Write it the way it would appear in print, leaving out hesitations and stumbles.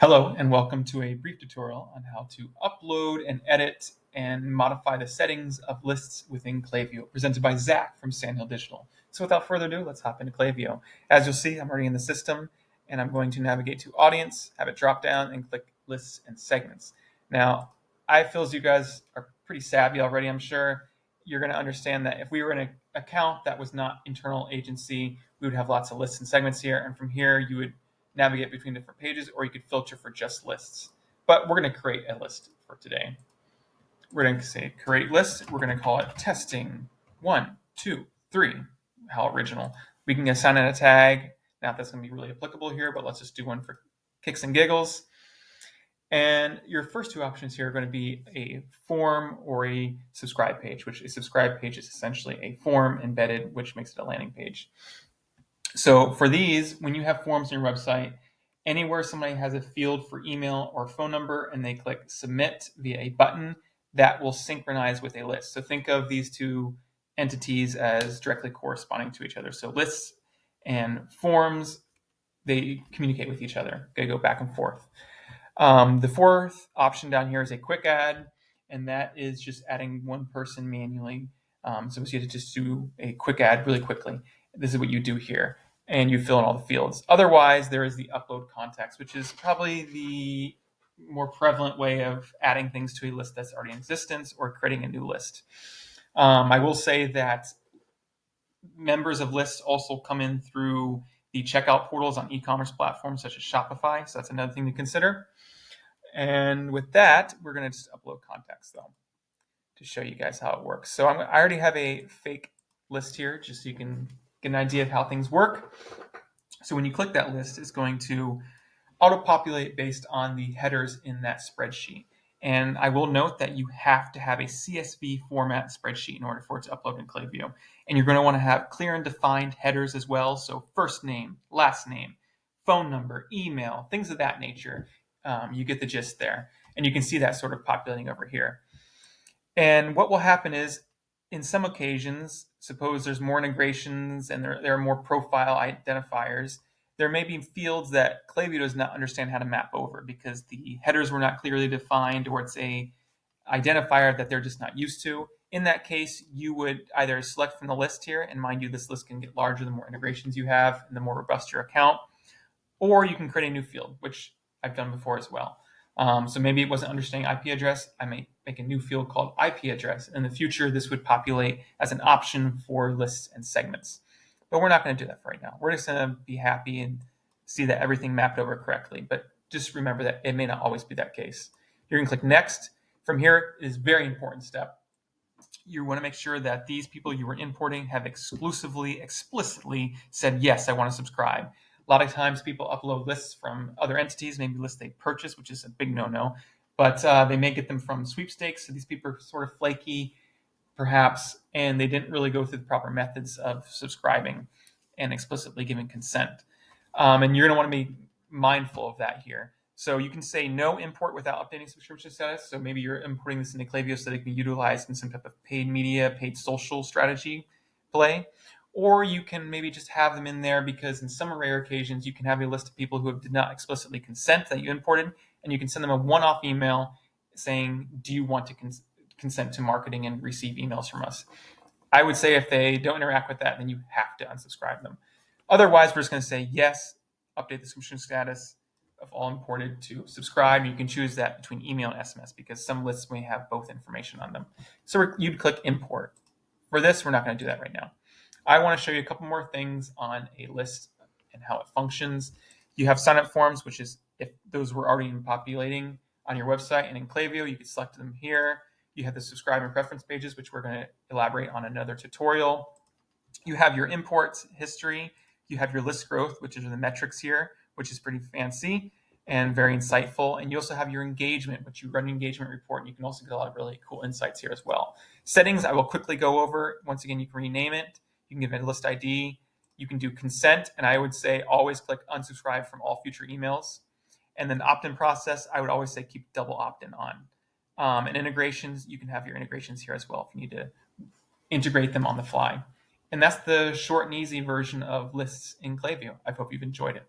Hello and welcome to a brief tutorial on how to upload and edit and modify the settings of lists within Klaviyo, presented by Zach from Sandhill Digital. So without further ado, let's hop into Klaviyo. As you'll see, I'm already in the system and I'm going to navigate to Audience, have it drop down and click Lists and Segments. Now, I feel as you guys are pretty savvy already, I'm sure. You're going to understand that if we were in an account that was not internal agency, we would have lots of lists and segments here, and from here you would navigate between different pages, or you could filter for just lists. But we're going to create a list for today. We're going to say create list. We're going to call it testing 1, 2, 3. How original. We can assign it a tag. Not that's going to be really applicable here, but let's just do one for kicks and giggles. And your first two options here are going to be a form or a subscribe page, which a subscribe page is essentially a form embedded, which makes it a landing page. So for these, when you have forms on your website, anywhere somebody has a field for email or phone number and they click submit via a button, that will synchronize with a list. So think of these two entities as directly corresponding to each other. So lists and forms, they communicate with each other. They go back and forth. The fourth option down here is a quick add, and that is just adding one person manually. So you have to just do a quick add really quickly. This is what you do here, and you fill in all the fields. Otherwise, there is the upload context, which is probably the more prevalent way of adding things to a list that's already in existence or creating a new list. I will say that members of lists also come in through the checkout portals on e-commerce platforms such as Shopify, so that's another thing to consider. And with that, we're going to just upload context though to show you guys how it works. So I already have a fake list here just so you can get an idea of how things work. So when you click that list, it's going to auto-populate based on the headers in that spreadsheet. And I will note that you have to have a CSV format spreadsheet in order for it to upload in Klaviyo. And you're going to want to have clear and defined headers as well. So first name, last name, phone number, email, things of that nature. You get the gist there. And you can see that sort of populating over here. And what will happen is, in some occasions, suppose there's more integrations and there are more profile identifiers, there may be fields that Klaviyo does not understand how to map over because the headers were not clearly defined, or it's a identifier that they're just not used to. In that case, you would either select from the list here, and mind you, this list can get larger the more integrations you have and the more robust your account, or you can create a new field, which I've done before as well. So maybe it wasn't understanding IP address. I may make a new field called IP address. In the future, this would populate as an option for lists and segments. But we're not going to do that for right now. We're just going to be happy and see that everything mapped over correctly. But just remember that it may not always be that case. You're going to click next. From here is a very important step. You want to make sure that these people you were importing have explicitly said, yes, I want to subscribe. A lot of times people upload lists from other entities, maybe lists they purchase, which is a big no-no, but they may get them from sweepstakes. So these people are sort of flaky, perhaps, and they didn't really go through the proper methods of subscribing and explicitly giving consent. And you're going to want to be mindful of that here. So you can say no import without updating subscription status. So maybe you're importing this into Klaviyo so that it can be utilized in some type of paid media, paid social strategy play. Or you can maybe just have them in there because in some rare occasions you can have a list of people who did not explicitly consent that you imported, and you can send them a one-off email saying, do you want to consent to marketing and receive emails from us? I would say if they don't interact with that, then you have to unsubscribe them. Otherwise, we're just going to say yes, update the subscription status of all imported to subscribe. You can choose that between email and SMS because some lists may have both information on them. So you'd click import. For this, we're not going to do that right now. I want to show you a couple more things on a list and how it functions. You have sign-up forms, which is if those were already populating on your website, and in Klaviyo, you can select them here. You have the subscribe and preference pages, which we're going to elaborate on another tutorial. You have your imports history. You have your list growth, which is the metrics here, which is pretty fancy and very insightful. And you also have your engagement, which you run an engagement report, and you can also get a lot of really cool insights here as well. Settings, I will quickly go over. Once again, you can rename it. You can give it a list ID. You can do consent, and I would say always click unsubscribe from all future emails. And then opt-in process, I would always say keep double opt-in on. And integrations, you can have your integrations here as well if you need to integrate them on the fly. And that's the short and easy version of lists in Klaviyo. I hope you've enjoyed it.